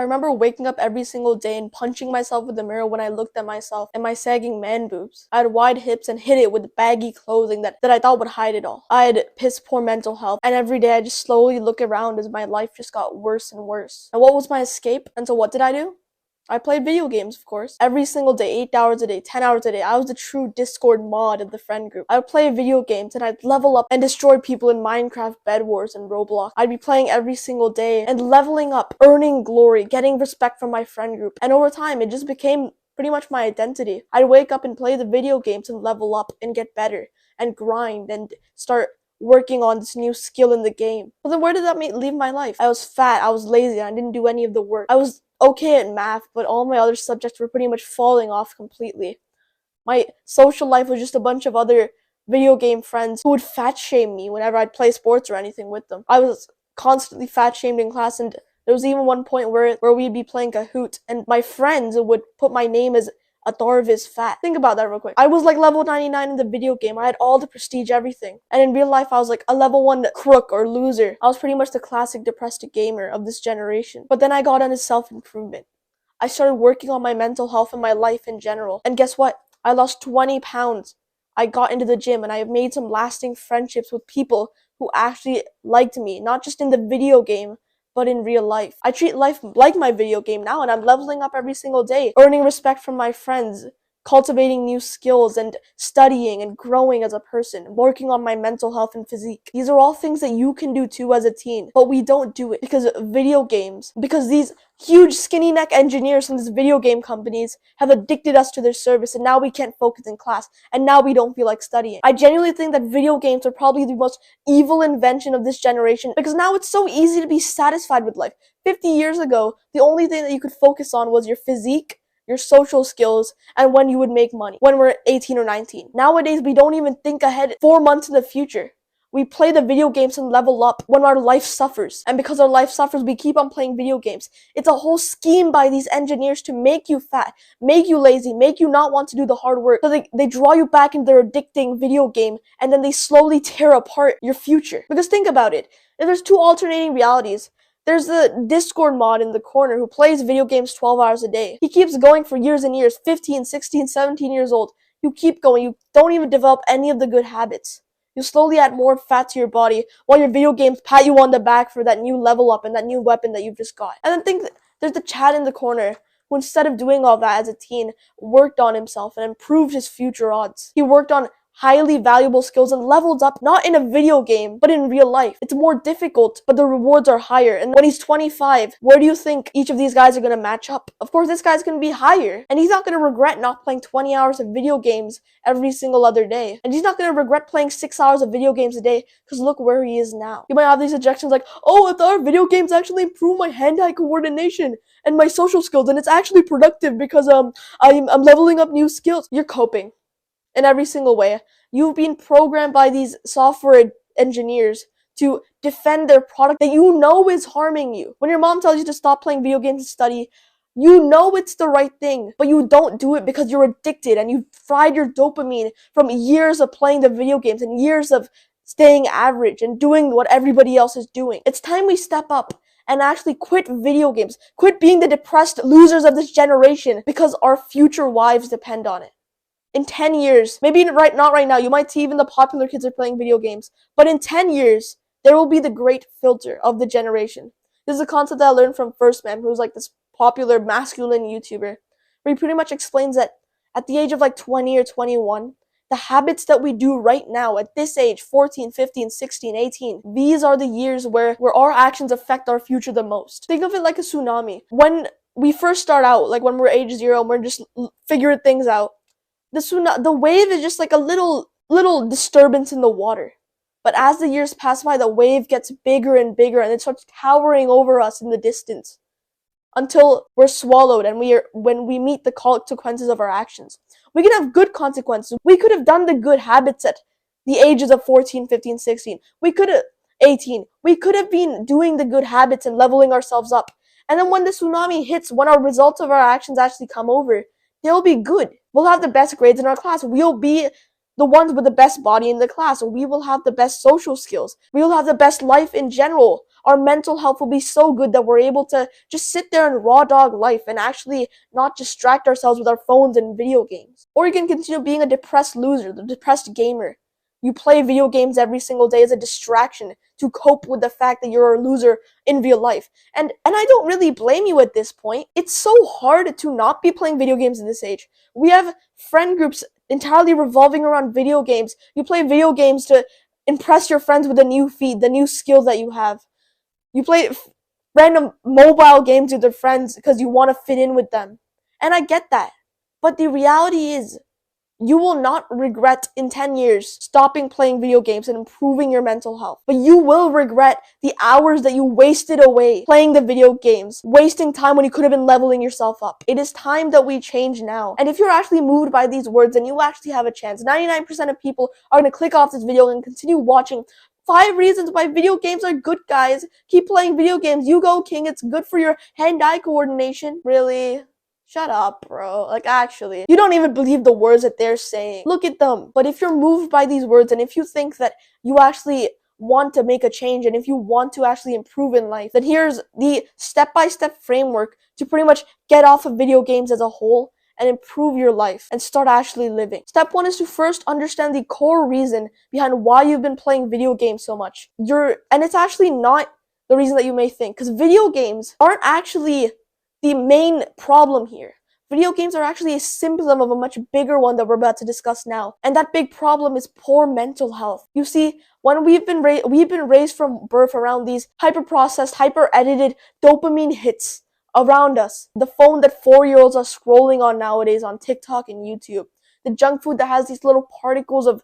remember waking up every single day and punching myself with the mirror when I looked at myself and my sagging man boobs. I had wide hips and hid it with baggy clothing that I thought would hide it all. I had piss poor mental health, and every day I just slowly look around as my life just got worse and worse. And what was my escape? And so what did I do? I played video games, of course. Every single day, 8 hours a day, 10 hours a day. I was the true Discord mod of the friend group. I would play video games and I'd level up and destroy people in Minecraft, Bed Wars, and Roblox. I'd be playing every single day and leveling up, earning glory, getting respect from my friend group. And over time, it just became pretty much my identity. I'd wake up and play the video games and level up and get better and grind and start working on this new skill in the game. But then where did that leave my life? I was fat, I was lazy, and I didn't do any of the work. I was okay at math, but all my other subjects were pretty much falling off completely. My social life was just a bunch of other video game friends who would fat shame me whenever I'd play sports or anything with them. I was constantly fat shamed in class, and there was even one point where we'd be playing Kahoot, and my friends would put my name as Atharvis Fat. Think about that real quick. I was like level 99 in the video game. I had all the prestige, everything. And in real life, I was like a level 1 crook or loser. I was pretty much the classic depressed gamer of this generation. But then I got into self-improvement. I started working on my mental health and my life in general. And guess what? I lost 20 pounds. I got into the gym and I have made some lasting friendships with people who actually liked me, not just in the video game, but in real life. I treat life like my video game now, and I'm leveling up every single day, earning respect from my friends, cultivating new skills, and studying and growing as a person, working on my mental health and physique. These are all things that you can do too as a teen, but we don't do it because video games, because these huge skinny neck engineers from these video game companies have addicted us to their service, and now we can't focus in class, and now we don't feel like studying. I genuinely think that video games are probably the most evil invention of this generation, because now it's so easy to be satisfied with life. 50 years ago, the only thing that you could focus on was your physique, your social skills, and when you would make money, when we're 18 or 19. Nowadays, we don't even think ahead 4 months in the future. We play the video games and level up when our life suffers. And because our life suffers, we keep on playing video games. It's a whole scheme by these engineers to make you fat, make you lazy, make you not want to do the hard work. So they draw you back into their addicting video game, and then they slowly tear apart your future. Because think about it. If there's two alternating realities. There's the Discord mod in the corner who plays video games 12 hours a day. He keeps going for years and years, 15, 16, 17 years old. You keep going. You don't even develop any of the good habits. You slowly add more fat to your body while your video games pat you on the back for that new level up and that new weapon that you've just got. And then think there's the Chad in the corner who, instead of doing all that as a teen, worked on himself and improved his future odds. He worked on highly valuable skills and leveled up not in a video game, but in real life. It's more difficult, but the rewards are higher. And when he's 25, where do you think each of these guys are going to match up? Of course, this guy's going to be higher. And he's not going to regret not playing 20 hours of video games every single other day. And he's not going to regret playing 6 hours of video games a day, because look where he is now. You might have these objections like, oh, I thought video games actually improve my hand-eye coordination and my social skills, and it's actually productive because I'm leveling up new skills. You're coping. In every single way. You've been programmed by these software engineers to defend their product that you know is harming you. When your mom tells you to stop playing video games and study, you know it's the right thing, but you don't do it because you're addicted and you've fried your dopamine from years of playing the video games and years of staying average and doing what everybody else is doing. It's time we step up and actually quit video games. Quit being the depressed losers of this generation because our future lives depend on it. In 10 years, maybe not right now, you might see even the popular kids are playing video games, but in 10 years, there will be the great filter of the generation. This is a concept that I learned from First Man, who's like this popular masculine YouTuber, where he pretty much explains that at the age of like 20 or 21, the habits that we do right now at this age, 14, 15, 16, 18, these are the years where our actions affect our future the most. Think of it like a tsunami. When we first start out, like when we're age 0 and we're just figuring things out, the wave is just like a little disturbance in the water. But as the years pass by, the wave gets bigger and bigger, and it starts towering over us in the distance until we're swallowed and when we meet the consequences of our actions. We can have good consequences. We could have done the good habits at the ages of 14, 15, 16. We could have 18. We could have been doing the good habits and leveling ourselves up. And then when the tsunami hits, when our results of our actions actually come over, they'll be good. We'll have the best grades in our class. We'll be the ones with the best body in the class. We will have the best social skills. We will have the best life in general. our mental health will be so good that we're able to just sit there and raw dog life and actually not distract ourselves with our phones and video games. Or you can continue being a depressed loser, the depressed gamer. You play video games every single day as a distraction to cope with the fact that you're a loser in real life. And I don't really blame you at this point. It's so hard to not be playing video games in this age. We have friend groups entirely revolving around video games. You play video games to impress your friends with the new feed, the new skills that you have. You play random mobile games with your friends because you want to fit in with them. And I get that. But the reality is, you will not regret in 10 years stopping playing video games and improving your mental health. But you will regret the hours that you wasted away playing the video games, wasting time when you could have been leveling yourself up. It is time that we change now. And if you're actually moved by these words, then you actually have a chance. 99% of people are going to click off this video and continue watching 5 reasons why video games are good, guys. Keep playing video games. You go, king. It's good for your hand-eye coordination. Really? Shut up, bro. Like, actually. You don't even believe the words that they're saying. Look at them. But if you're moved by these words, and if you think that you actually want to make a change, and if you want to actually improve in life, then here's the step-by-step framework to pretty much get off of video games as a whole and improve your life and start actually living. Step 1 is to first understand the core reason behind why you've been playing video games so much. And it's actually not the reason that you may think, because video games aren't actually the main problem here. Video games are actually a symptom of a much bigger one that we're about to discuss now. And that big problem is poor mental health. You see, when we've been raised from birth around these hyper-processed, hyper-edited dopamine hits around us. The phone that 4-year-olds are scrolling on nowadays on TikTok and YouTube. The junk food that has these little particles of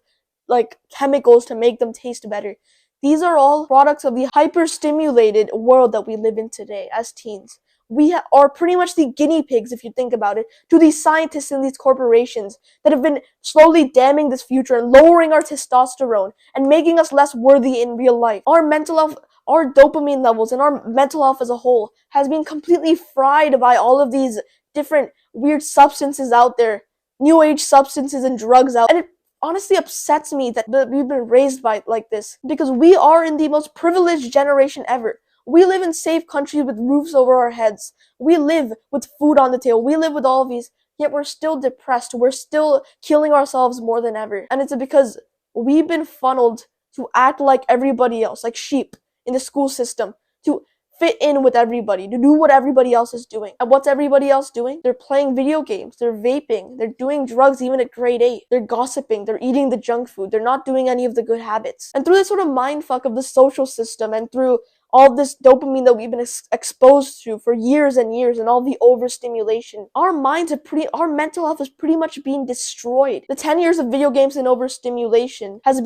like chemicals to make them taste better. These are all products of the hyper-stimulated world that we live in today as teens. We are pretty much the guinea pigs, if you think about it, to these scientists and these corporations that have been slowly damning this future and lowering our testosterone and making us less worthy in real life. Our mental health, our dopamine levels, and our mental health as a whole has been completely fried by all of these different weird substances out there, new age substances and drugs out. And it honestly upsets me that we've been raised by like this, because we are in the most privileged generation ever. We live in safe countries with roofs over our heads. We live with food on the table. We live with all of these, yet we're still depressed. We're still killing ourselves more than ever. And it's because we've been funneled to act like everybody else, like sheep in the school system, to fit in with everybody, to do what everybody else is doing. And what's everybody else doing? They're playing video games, they're vaping, they're doing drugs even at grade 8, they're gossiping, they're eating the junk food, they're not doing any of the good habits. And through this sort of mindfuck of the social system and through all this dopamine that we've been exposed to for years and years and all the overstimulation, our mental health is pretty much being destroyed. The 10 years of video games and overstimulation has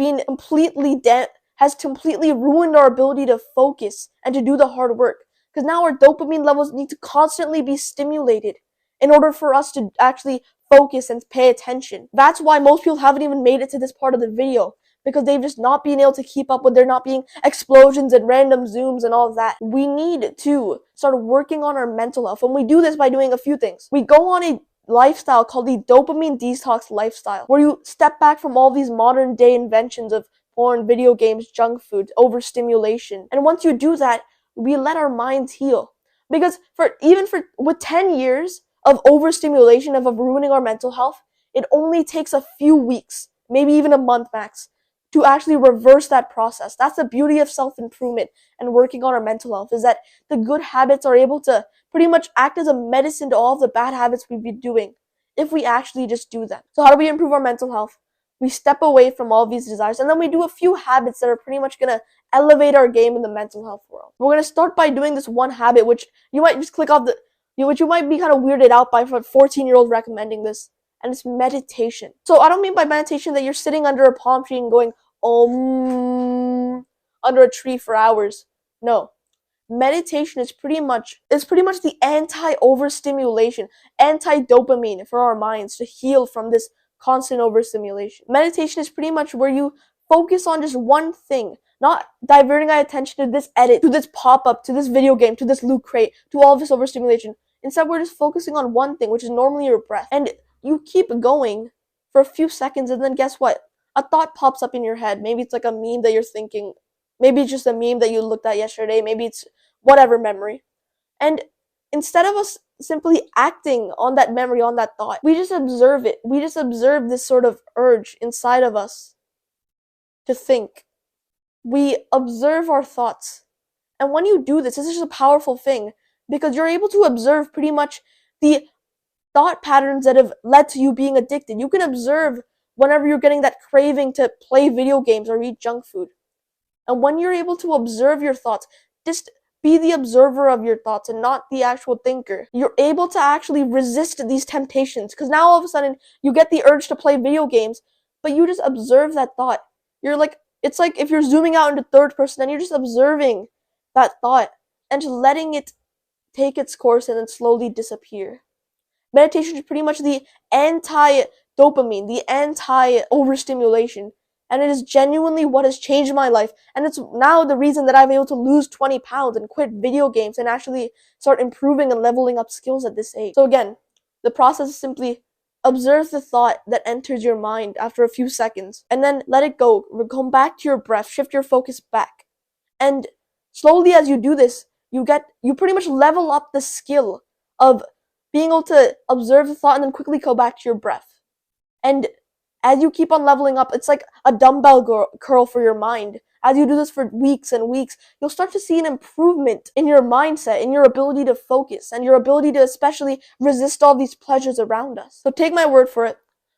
completely ruined our ability to focus and to do the hard work. Because now our dopamine levels need to constantly be stimulated in order for us to actually focus and pay attention. That's why most people haven't even made it to this part of the video, because they've just not been able to keep up with there not being explosions and random zooms and all of that. We need to start working on our mental health, and we do this by doing a few things. We go on a lifestyle called the dopamine detox lifestyle, where you step back from all these modern day inventions of porn, video games, junk food, overstimulation. And once you do that, we let our minds heal. Because with 10 years of overstimulation, of ruining our mental health, it only takes a few weeks, maybe even a month max, to actually reverse that process. That's the beauty of self-improvement and working on our mental health, is that the good habits are able to pretty much act as a medicine to all of the bad habits we've been doing, if we actually just do them. So how do we improve our mental health? We step away from all these desires, and then we do a few habits that are pretty much going to elevate our game in the mental health world. We're going to start by doing this one habit, which you might just click off which you might be kind of weirded out by for a 14-year-old recommending this, and it's meditation. So I don't mean by meditation that you're sitting under a palm tree and going, under a tree for hours. No. Meditation is pretty much the anti-overstimulation, anti-dopamine for our minds to heal from this constant overstimulation. Meditation is pretty much where you focus on just one thing, not diverting our attention to this edit, to this pop-up, to this video game, to this loot crate, to all of this overstimulation. Instead, we're just focusing on one thing, which is normally your breath. And you keep going for a few seconds, and then guess what? A thought pops up in your head. Maybe it's like a meme that you're thinking Maybe it's just a meme that you looked at yesterday. Maybe it's whatever memory. And instead of us simply acting on that memory, on that thought, we just observe it. We just observe this sort of urge inside of us to think. We observe our thoughts. And when you do this is just a powerful thing because you're able to observe pretty much the thought patterns that have led to you being addicted. You can observe whenever you're getting that craving to play video games or eat junk food. And when you're able to observe your thoughts, just be the observer of your thoughts and not the actual thinker. You're able to actually resist these temptations because now all of a sudden you get the urge to play video games, but you just observe that thought. You're like, it's like if you're zooming out into third person and you're just observing that thought and just letting it take its course and then slowly disappear. Meditation is pretty much the anti-dopamine, the anti-overstimulation. And it is genuinely what has changed my life. And it's now the reason that I'm able to lose 20 pounds and quit video games and actually start improving and leveling up skills at this age. So again, the process is simply observe the thought that enters your mind after a few seconds and then let it go. Come back to your breath, shift your focus back. And slowly as you do this, you pretty much level up the skill of being able to observe the thought and then quickly go back to your breath. And as you keep on leveling up, it's like a dumbbell curl for your mind. As you do this for weeks and weeks, you'll start to see an improvement in your mindset, in your ability to focus, and your ability to especially resist all these pleasures around us. So take my word for it.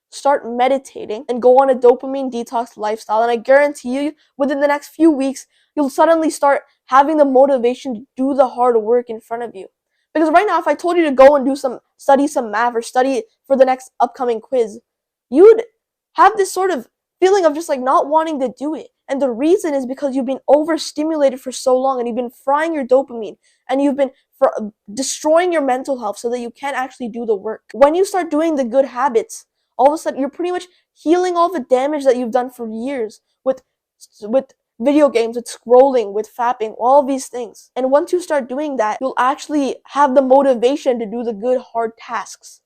Start meditating and go on a dopamine detox lifestyle. And I guarantee you, within the next few weeks, you'll suddenly start having the motivation to do the hard work in front of you. Because right now, if I told you to go and study some math or study for the next upcoming quiz, you'd have this sort of feeling of just like not wanting to do it. And the reason is because you've been overstimulated for so long and you've been frying your dopamine and you've been destroying your mental health so that you can't actually do the work. When you start doing the good habits, all of a sudden you're pretty much healing all the damage that you've done for years with video games, with scrolling, with fapping, all these things. And once you start doing that, you'll actually have the motivation to do the good hard tasks.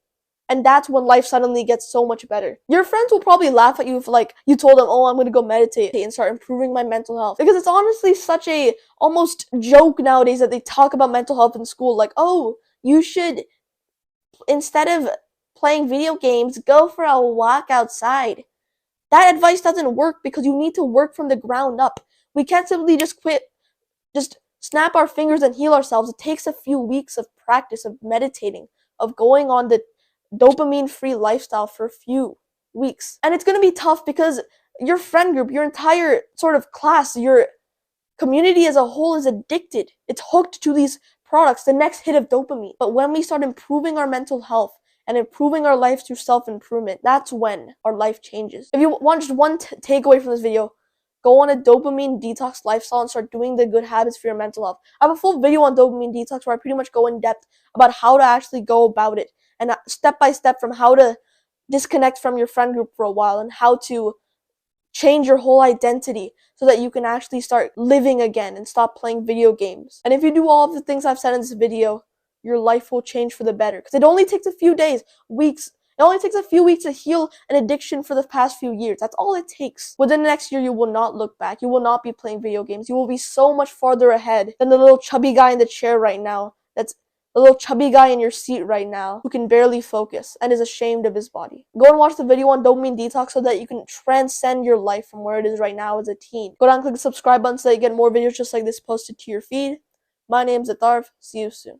And that's when life suddenly gets so much better. Your friends will probably laugh at you if like you told them, oh, I'm gonna go meditate and start improving my mental health. Because it's honestly such a almost joke nowadays that they talk about mental health in school. Like, oh, you should, instead of playing video games, go for a walk outside. That advice doesn't work because you need to work from the ground up. We can't simply just snap our fingers and heal ourselves. It takes a few weeks of practice, of meditating, of going on the dopamine-free lifestyle for a few weeks. And it's going to be tough because your friend group, your entire sort of class, your community as a whole is addicted. It's hooked to these products, the next hit of dopamine. But when we start improving our mental health and improving our life through self-improvement, that's when our life changes. If you want just one takeaway from this video, go on a dopamine detox lifestyle and start doing the good habits for your mental health. I have a full video on dopamine detox where I pretty much go in depth about how to actually go about it and step by step from how to disconnect from your friend group for a while and how to change your whole identity so that you can actually start living again and stop playing video games. And if you do all of the things I've said in this video, your life will change for the better. Because it only takes a few days, weeks. It only takes a few weeks to heal an addiction for the past few years. That's all it takes. Within the next year, you will not look back. You will not be playing video games. You will be so much farther ahead than the little chubby guy in the chair right now. That's the little chubby guy in your seat right now who can barely focus and is ashamed of his body. Go and watch the video on dopamine detox so that you can transcend your life from where it is right now as a teen. Go down and click the subscribe button so that you get more videos just like this posted to your feed. My name's Atharv. See you soon.